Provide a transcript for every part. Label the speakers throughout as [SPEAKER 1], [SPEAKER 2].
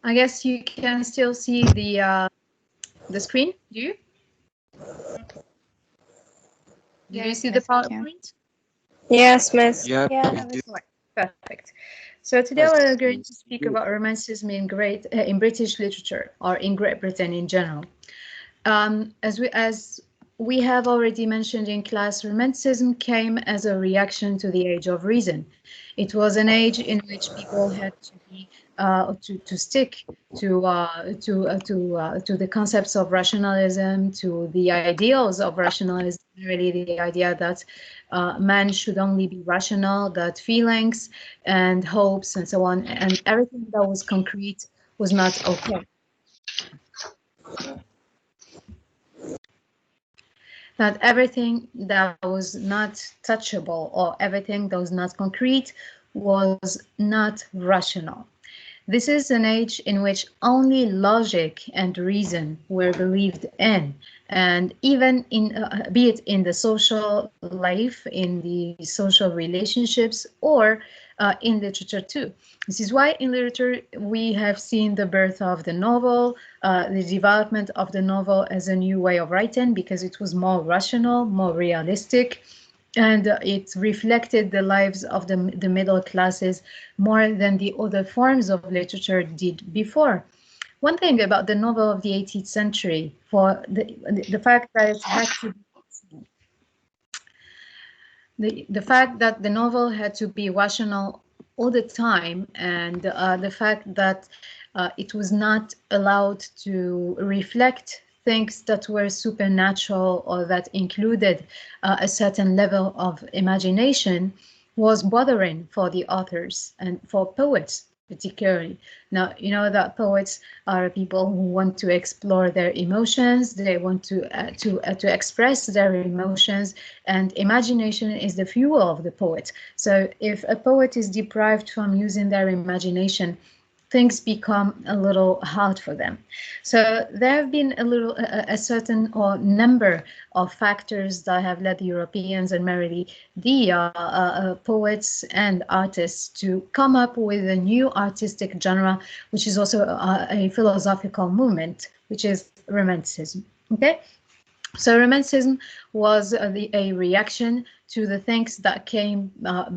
[SPEAKER 1] I guess you can still see the screen. Do you? Do you see the
[SPEAKER 2] Yes, I can.
[SPEAKER 1] PowerPoint?
[SPEAKER 3] Yes, miss.
[SPEAKER 4] Yep,
[SPEAKER 2] Yeah,
[SPEAKER 4] we do.
[SPEAKER 1] Right. Perfect. So today we're
[SPEAKER 4] Yes,
[SPEAKER 1] going to
[SPEAKER 4] yes,
[SPEAKER 1] speak
[SPEAKER 4] we do.
[SPEAKER 1] about Romanticism in British literature or in Great Britain in general. As we have already mentioned in class, Romanticism came as a reaction to the Age of Reason. It was an age in which people had to be to stick to the concepts of rationalism, to the ideals of rationalism, really the idea that man should only be rational, that feelings and hopes and so on, and everything that was concrete was not okay. That everything that was not touchable or everything that was not concrete was not rational. This is an age in which only logic and reason were believed in, and even in, be it in the social life, in the social relationships, or in literature too. This is why in literature we have seen the birth of the novel, the development of the novel as a new way of writing because it was more rational, more realistic, and it reflected the lives of the middle classes more than the other forms of literature did before. One thing about the novel of the 18th century, for the fact that it had to the fact that the novel had to be rational all the time, and the fact that it was not allowed to reflect things that were supernatural or that included a certain level of imagination was bothering for the authors and for poets particularly. Now, you know that poets are people who want to explore their emotions. They want to express their emotions, and imagination is the fuel of the poet. So, if a poet is deprived from using their imagination, things become a little hard for them. So there have been a certain or number of factors that have led the Europeans and merely the poets and artists to come up with a new artistic genre, which is also a philosophical movement, which is Romanticism. Okay. So Romanticism was a reaction to the things that came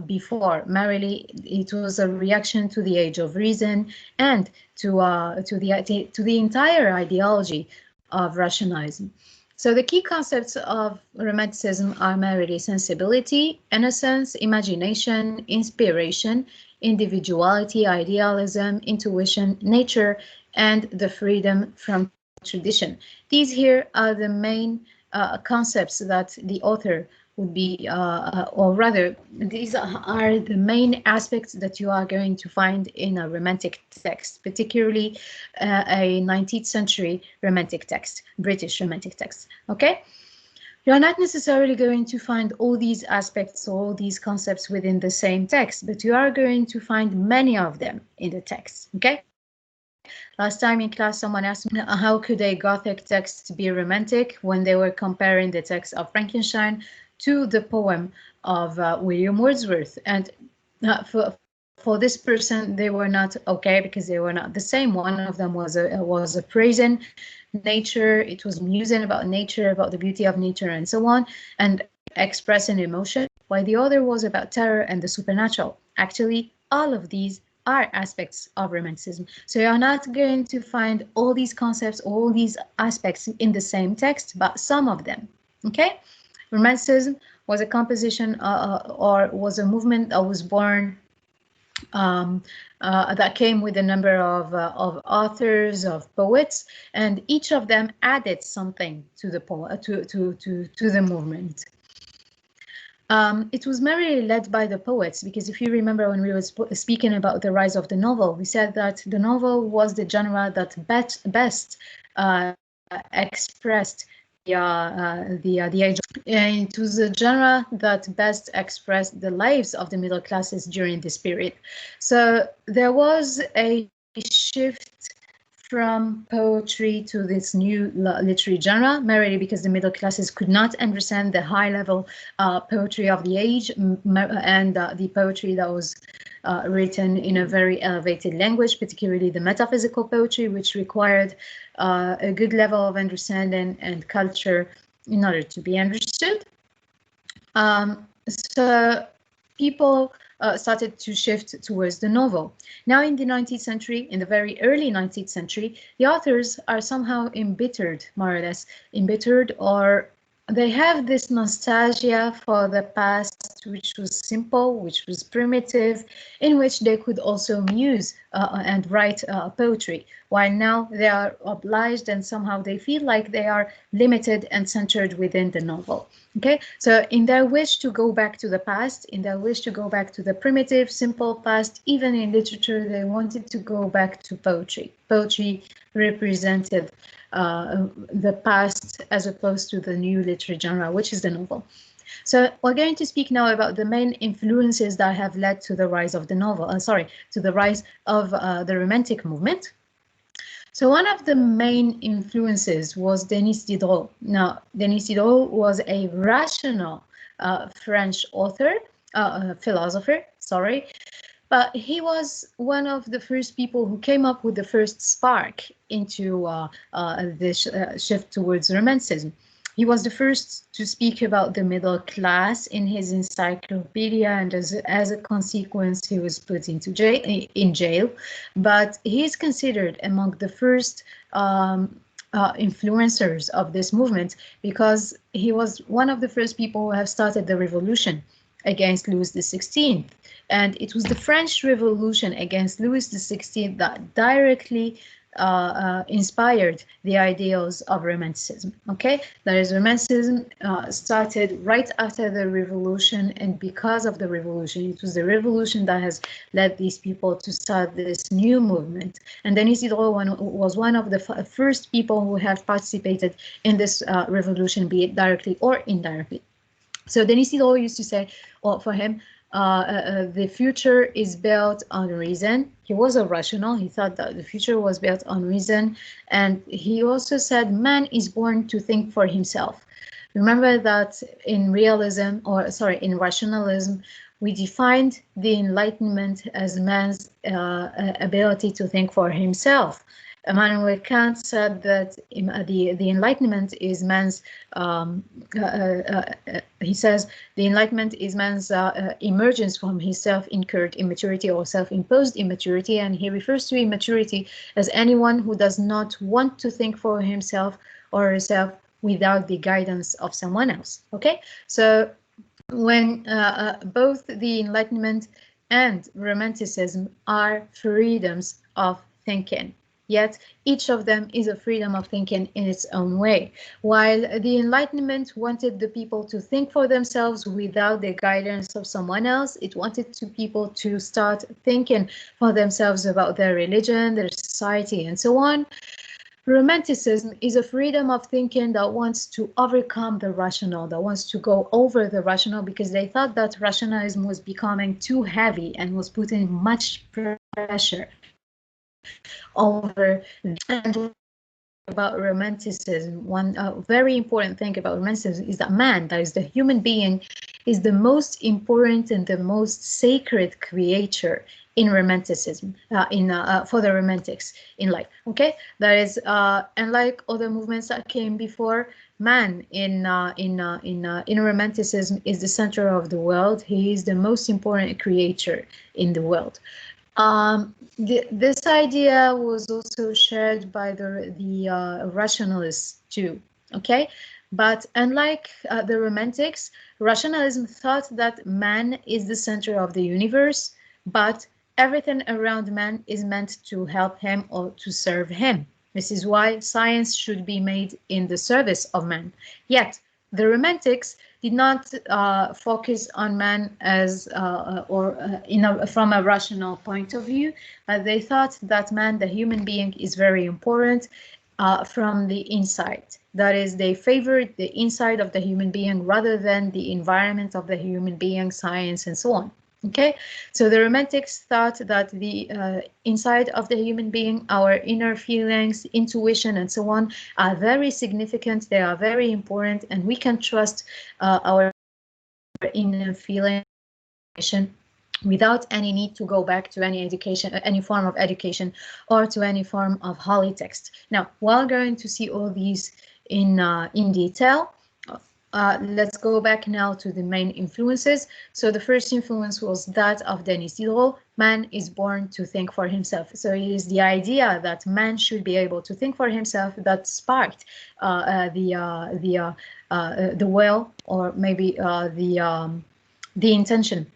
[SPEAKER 1] before. Merely, it was a reaction to the Age of Reason and to the entire ideology of rationalism. So the key concepts of Romanticism are merely sensibility, innocence, imagination, inspiration, individuality, idealism, intuition, nature, and the freedom from tradition. These here are the main concepts that the author would be, or rather, these are the main aspects that you are going to find in a romantic text, particularly a 19th century romantic text, British romantic text. Okay? You are not necessarily going to find all these aspects, all these concepts within the same text, but you are going to find many of them in the text. Okay? Last time in class, someone asked me how could a Gothic text be romantic when they were comparing the text of Frankenstein to the poem of William Wordsworth. And for this person, they were not okay because they were not the same. One of them was a praising nature. It was musing about nature, about the beauty of nature, and so on, and expressing emotion. While the other was about terror and the supernatural. Actually, all of these are aspects of Romanticism. So you're not going to find all these concepts, all these aspects in the same text, but some of them. Okay? Romanticism was a composition or was a movement that was born that came with a number of authors, of poets, and each of them added something to the to the movement. It was merely led by the poets, because if you remember when we were speaking about the rise of the novel, we said that the novel was the genre that best expressed the age. It was a genre that best expressed the lives of the middle classes during this period. So there was a shift from poetry to this new literary genre, merely because the middle classes could not understand the high level poetry of the age and the poetry that was written in a very elevated language, particularly the metaphysical poetry, which required a good level of understanding and culture in order to be understood. So people started to shift towards the novel. Now in the 19th century, in the very early 19th century, the authors are somehow embittered, more or less, embittered, or they have this nostalgia for the past, which was simple, which was primitive, in which they could also muse and write poetry, while now they are obliged and somehow they feel like they are limited and centered within the novel. Okay, so in their wish to go back to the past, in their wish to go back to the primitive, simple past, even in literature, they wanted to go back to poetry. Poetry represented the past as opposed to the new literary genre, which is the novel. So we're going to speak now about the main influences that have led to the rise of the novel, to the rise of the Romantic movement. So one of the main influences was Denis Diderot. Now, Denis Diderot was a rational French author, philosopher, sorry, but he was one of the first people who came up with the first spark into this shift towards Romanticism. He was the first to speak about the middle class in his encyclopedia, and as a consequence, he was put into jail. But he is considered among the first influencers of this movement because he was one of the first people who have started the revolution against Louis XVI. And it was the French Revolution against Louis XVI that directly inspired the ideals of Romanticism. Okay, that is, Romanticism started right after the revolution, and because of the revolution, it was the revolution that has led these people to start this new movement. And Denis Diderot was one of the first people who have participated in this revolution, be it directly or indirectly. So Denis Diderot used to say, well, for him, the future is built on reason. He was a rational. He thought that the future was built on reason. And he also said man is born to think for himself. Remember that in in rationalism, we defined the Enlightenment as man's ability to think for himself. Immanuel Kant said that the Enlightenment is man's, he says, the Enlightenment is man's emergence from his self-incurred immaturity or self-imposed immaturity, and he refers to immaturity as anyone who does not want to think for himself or herself without the guidance of someone else. Okay, so when both the Enlightenment and Romanticism are freedoms of thinking, yet each of them is a freedom of thinking in its own way. While the Enlightenment wanted the people to think for themselves without the guidance of someone else, it wanted people to start thinking for themselves about their religion, their society, and so on. Romanticism is a freedom of thinking that wants to overcome the rational, that wants to go over the rational, because they thought that rationalism was becoming too heavy and was putting much pressure over. And about Romanticism, one very important thing about Romanticism is that man, that is the human being, is the most important and the most sacred creature in Romanticism, for the Romantics in life. Okay, that is, and like other movements that came before, man in Romanticism is the center of the world. He is the most important creature in the world. This idea was also shared by the rationalists too, okay? But unlike the Romantics, rationalism thought that man is the center of the universe, but everything around man is meant to help him or to serve him. This is why science should be made in the service of man. Yet, the Romantics did not focus on man as from a rational point of view. They thought that man, the human being, is very important from the inside. That is, they favored the inside of the human being rather than the environment of the human being, science, and so on. Okay, so the Romantics thought that the inside of the human being, our inner feelings, intuition, and so on, are very significant. They are very important, and we can trust our inner feeling without any need to go back to any education, any form of education, or to any form of holy text. Now, while going to see all these in detail, let's go back now to the main influences. So the first influence was that of Denis Diderot. Man is born to think for himself. So it is the idea that man should be able to think for himself that sparked the will, or maybe the intention.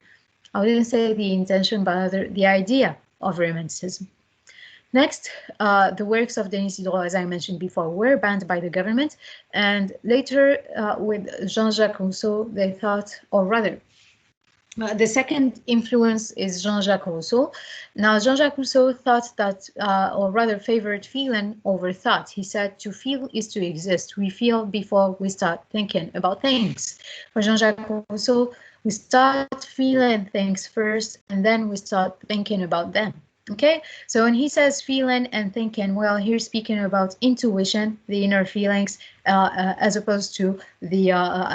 [SPEAKER 1] I wouldn't say the intention, but rather the idea of Romanticism. Next, the works of Denis Diderot, as I mentioned before, were banned by the government. And later, with JeanJacques Rousseau, they thought, or rather, the second influence is JeanJacques Rousseau. Now, JeanJacques Rousseau thought that, or rather favored feeling over thought. He said, to feel is to exist. We feel before we start thinking about things. For JeanJacques Rousseau, we start feeling things first, and then we start thinking about them. Okay, so when he says feeling and thinking, well, he's speaking about intuition, the inner feelings, as opposed to the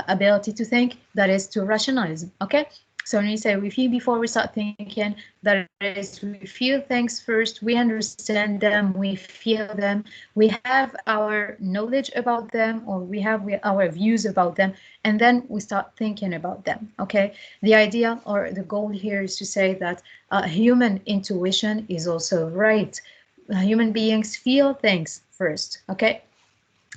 [SPEAKER 1] ability to think, that is to rationalism. Okay, so when you say we feel before we start thinking, that is, we feel things first, we understand them, we feel them, we have our knowledge about them, or we have our views about them, and then we start thinking about them. Okay, the idea or the goal here is to say that human intuition is also right. Human beings feel things first. Okay,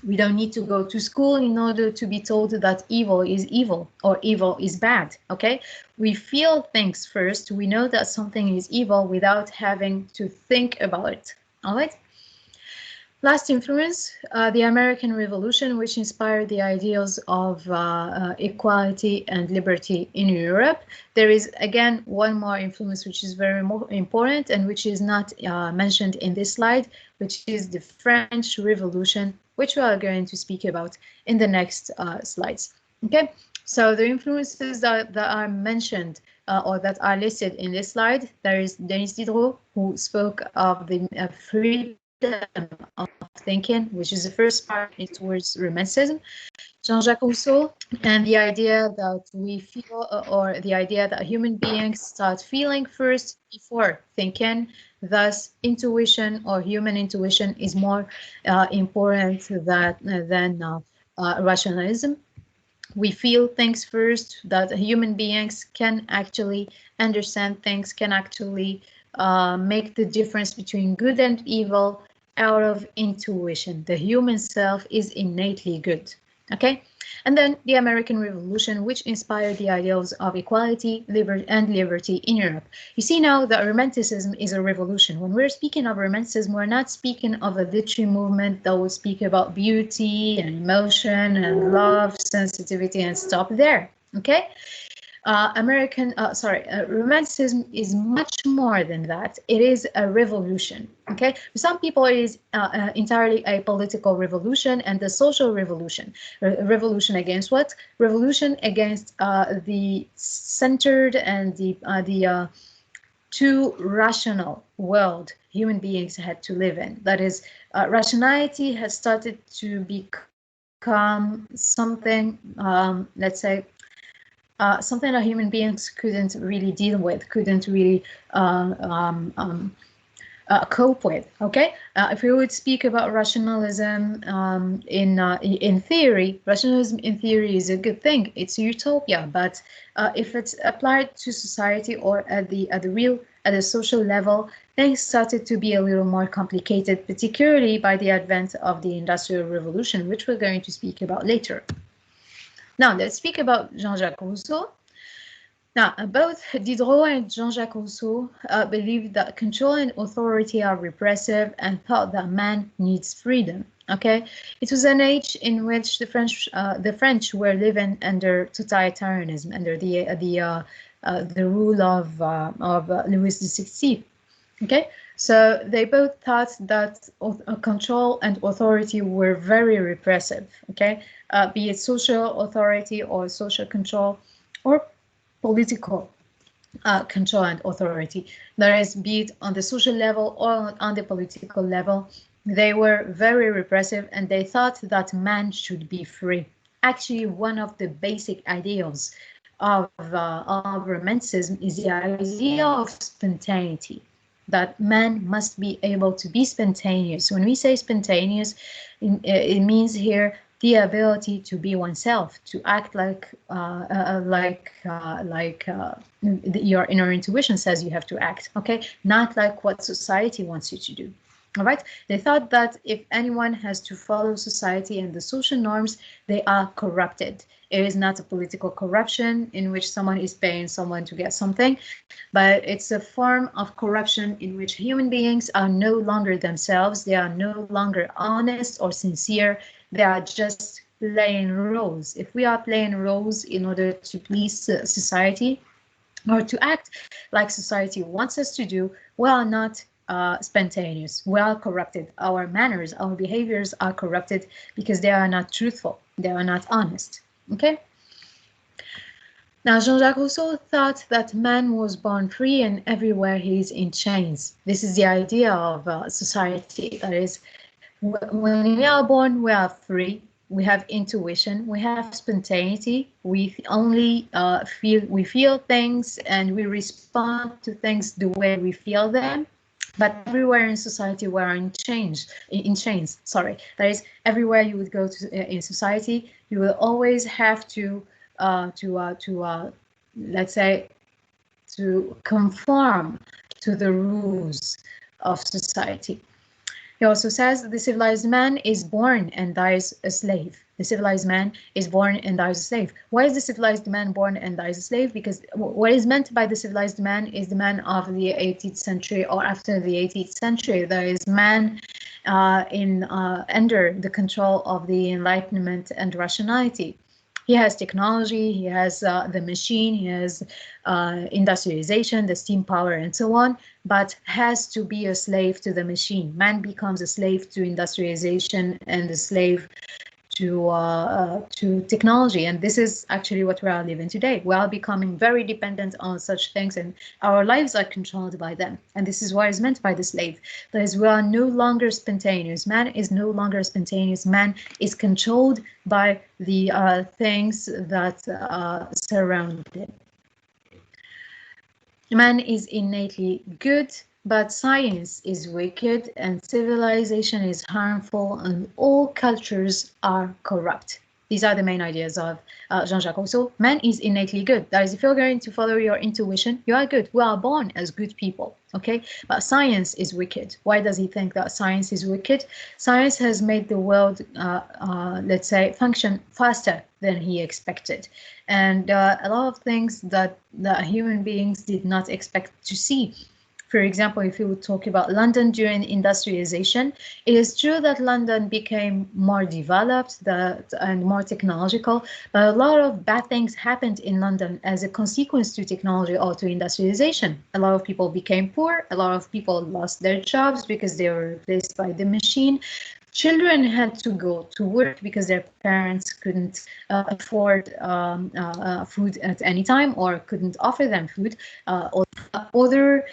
[SPEAKER 1] we don't need to go to school in order to be told that evil is evil or evil is bad. Okay, we feel things first. We know that something is evil without having to think about it. All right. Last influence, the American Revolution, which inspired the ideals of equality and liberty in Europe. There is, again, one more influence which is very important and which is not mentioned in this slide, which is the French Revolution, which we are going to speak about in the next slides. Okay, so the influences that are mentioned or that are listed in this slide, there is Denis Diderot, who spoke of the freedom of thinking, which is the first part towards Romanticism. Jean-Jacques Rousseau, and the idea that we feel, or the idea that human beings start feeling first before thinking. Thus, intuition or human intuition is more important than rationalism. We feel things first, that human beings can actually understand things, can actually make the difference between good and evil out of intuition. The human self is innately good. Okay, and then the American Revolution, which inspired the ideals of equality, liberty in Europe. You see now that Romanticism is a revolution. When we're speaking of Romanticism, we're not speaking of a literary movement that will speak about beauty and emotion and love, sensitivity, and stop there. Okay, Romanticism is much more than that. It is a revolution. Okay, for some people it is entirely a political revolution and a social revolution. Revolution against what? Revolution against the centered and the too rational world human beings had to live in. That is, rationality has started to become something, let's say, something that human beings couldn't really deal with, couldn't really cope with. Okay, if we would speak about rationalism in theory, rationalism in theory is a good thing. It's a utopia, but if it's applied to society or at the social level, things started to be a little more complicated, particularly by the advent of the Industrial Revolution, which we're going to speak about later. Now, let's speak about Jean-Jacques Rousseau. Now, both Diderot and Jean-Jacques Rousseau believed that control and authority are repressive and thought that man needs freedom. Okay, it was an age in which the French were living under totalitarianism, under the rule of Louis XVI. Okay, so they both thought that control and authority were very repressive. Okay, be it social authority or social control or political control and authority. That is, be it on the social level or on the political level, they were very repressive and they thought that man should be free. Actually, one of the basic ideals of Romanticism is the idea of spontaneity, that man must be able to be spontaneous. When we say spontaneous, it means here the ability to be oneself, to act like your inner intuition says you have to act, okay? Not like what society wants you to do. All right. They thought that if anyone has to follow society and the social norms, they are corrupted. It is not a political corruption in which someone is paying someone to get something, but it's a form of corruption in which human beings are no longer themselves. They are no longer honest or sincere. They are just playing roles. If we are playing roles in order to please society or to act like society wants us to do, we are not spontaneous. We are corrupted. Our manners, our behaviors are corrupted because they are not truthful. They are not honest. Okay? Now, Jean-Jacques Rousseau thought that man was born free and everywhere he is in chains. This is the idea of society. That is, when we are born, we are free. We have intuition. We have spontaneity. We only feel things and we respond to things the way we feel them. But everywhere in society, we are in chains. Sorry, that is, everywhere you would go to in society, you will always have to let's say, to conform to the rules of society. He also says the civilized man is born and dies a slave. The civilized man is born and dies a slave. Why is the civilized man born and dies a slave? Because what is meant by the civilized man is the man of the 18th century or after the 18th century. There is man under the control of the Enlightenment and rationality. He has technology, he has the machine, he has industrialization, the steam power, and so on, but has to be a slave to the machine. Man becomes a slave to industrialization and a slave to technology, and this is actually what we are living today. We are becoming very dependent on such things, and our lives are controlled by them. And this is what is meant by the slave. That is, we are no longer spontaneous. Man is no longer spontaneous. Man is controlled by the things that surround him. Man is innately good, but science is wicked and civilization is harmful and all cultures are corrupt. These are the main ideas of Jean-Jacques Rousseau. Man is innately good. That is, if you're going to follow your intuition, you are good. We are born as good people, okay? But science is wicked. Why does he think that science is wicked? Science has made the world, let's say, function faster than he expected. And a lot of things that human beings did not expect to see. For example, if you would talk about London during industrialization, it is true that London became more developed and more technological, but a lot of bad things happened in London as a consequence to technology or to industrialization. A lot of people became poor, a lot of people lost their jobs because they were replaced by the machine. Children had to go to work because their parents couldn't afford food at any time or couldn't offer them food. Other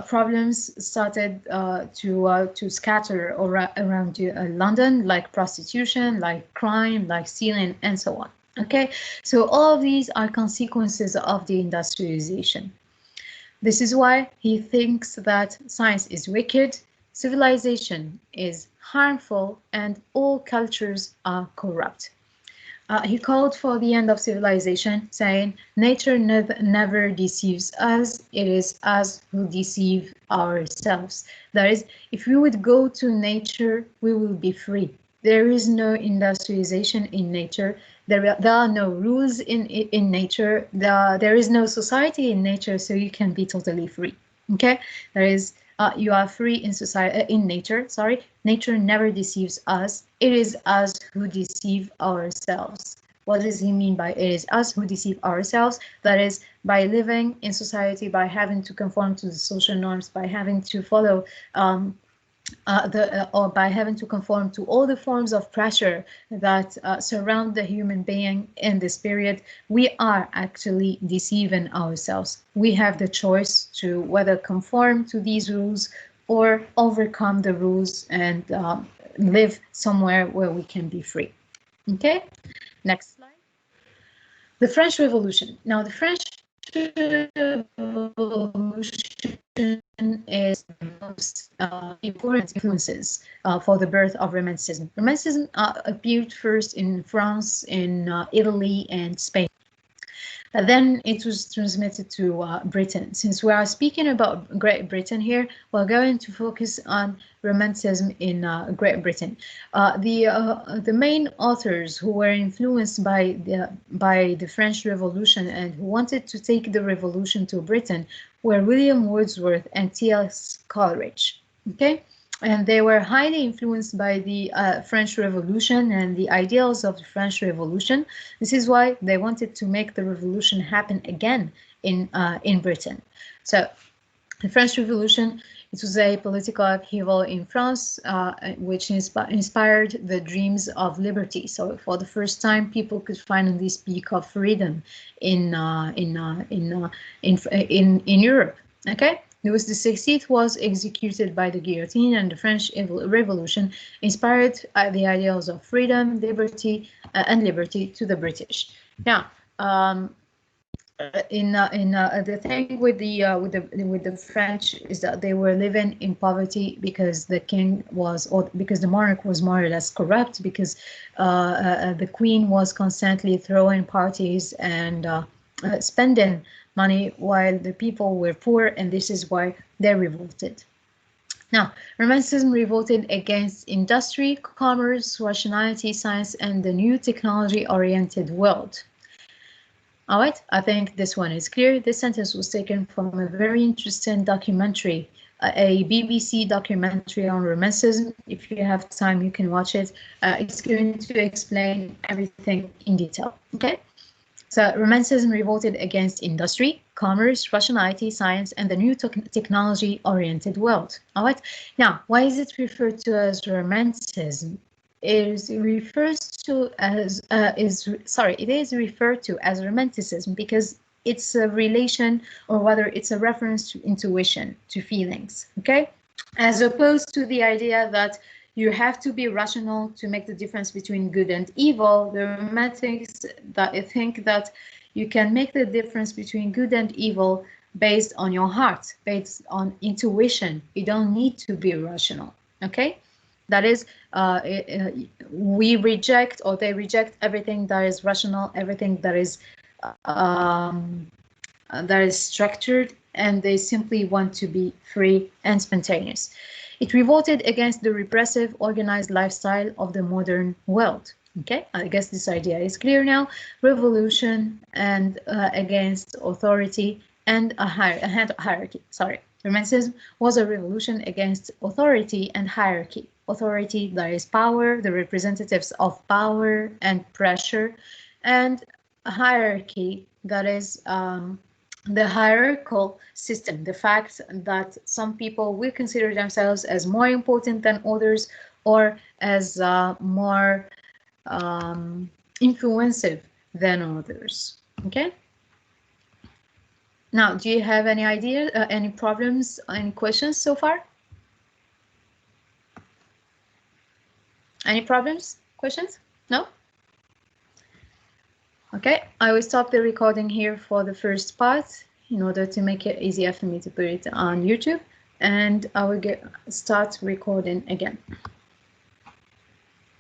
[SPEAKER 1] problems started to scatter around London, like prostitution, like crime, like stealing, and so on. Okay, so all of these are consequences of the industrialization. This is why he thinks that science is wicked, civilization is harmful, and all cultures are corrupt. He called for the end of civilization, saying, nature never deceives us, it is us who deceive ourselves. That is, if we would go to nature, we will be free. There is no industrialization in nature. There are no rules in nature. There is no society in nature, so you can be totally free. Okay, there is. You are free in society, in nature. Sorry, nature never deceives us. It is us who deceive ourselves. What does he mean by it is us who deceive ourselves? That is, by living in society, by having to conform to the social norms, by having to follow or by having to conform to all the forms of pressure that surround the human being in this period, we are actually deceiving ourselves. We have the choice to whether conform to these rules or overcome the rules and live somewhere where we can be free. Okay, next slide. The French Revolution. Now, the French Revolution is the most important influences for the birth of Romanticism. Romanticism appeared first in France, in Italy, and Spain. Then it was transmitted to Britain. Since we are speaking about Great Britain here, we're going to focus on Romanticism in Great Britain. The main authors who were influenced by the French Revolution and who wanted to take the revolution to Britain were William Wordsworth and T.S. Coleridge. Okay. And they were highly influenced by the French Revolution and the ideals of the French Revolution. This is why they wanted to make the revolution happen again in Britain. So the French Revolution, it was a political upheaval in France, which inspired the dreams of liberty. So for the first time, people could finally speak of freedom in Europe. Okay. Louis XVI was executed by the guillotine, and the French Revolution inspired the ideals of freedom, liberty, and liberty to the British. Now, the thing with the French is that they were living in poverty because the king was, or because the monarch was more or less corrupt, because the queen was constantly throwing parties and spending money while the people were poor, and this is why they revolted. Now, Romanticism revolted against industry, commerce, rationality, science, and the new technology-oriented world. All right, I think this one is clear. This sentence was taken from a very interesting documentary, a BBC documentary on Romanticism. If you have time, you can watch it. It's going to explain everything in detail, okay? So Romanticism revolted against industry, commerce, rationality, science, and the new technology-oriented world. All right. Now, why is it referred to as Romanticism? It is referred to as Romanticism because it's a relation, or rather, it's a reference to intuition, to feelings. Okay, as opposed to the idea that you have to be rational to make the difference between good and evil. The Romantics that I think that you can make the difference between good and evil based on your heart, based on intuition. You don't need to be rational. Okay, that is, we reject, or they reject, everything that is rational, everything that is structured, and they simply want to be free and spontaneous. It revolted against the repressive, organized lifestyle of the modern world. Okay, I guess this idea is clear now. Revolution and against authority and a hierarchy. Sorry, Romanticism was a revolution against authority and hierarchy. Authority, that is power, the representatives of power and pressure, and a hierarchy, that is the hierarchical system, the fact that some people will consider themselves as more important than others, or as more influential than others. Okay. Now, do you have any idea, any problems, any questions so far? Any problems, questions? No? Okay, I will stop the recording here for the first part in order to make it easier for me to put it on YouTube, and I will start recording again.